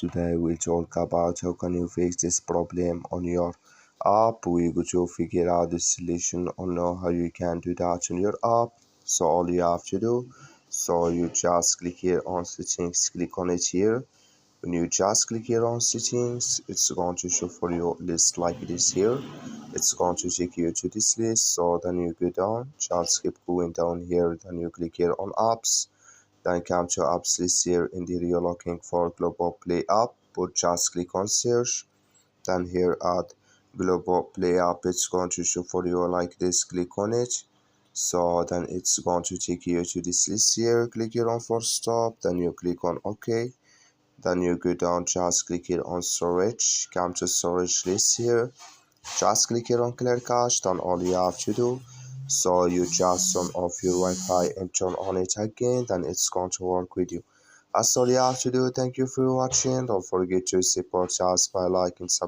Today we'll talk about how can you fix this problem on your app. We're going to figure out the solution on how you can do that on your app. So all you have to do, so you just click here on settings, click on it here. When you just click here on settings, it's going to show for your list like this here. It's going to take you to this list. So then you go down, just keep going down here. Then you click here on apps. Then come to apps list here. In there you're looking for Globoplay app, but just click on search. Then here at Globoplay app, it's going to show for you like this. Click on it. So then it's going to take you to this list here. Click here on force stop. Then you click on OK. Then you go down, just click here on storage. Come to storage list here. Just click here on clear cache. Then all you have to do, so you just turn off your Wi-Fi and turn on it again, then it's going to work with you. That's all you have to do. Thank you for watching. Don't forget to support us by liking, subscribing.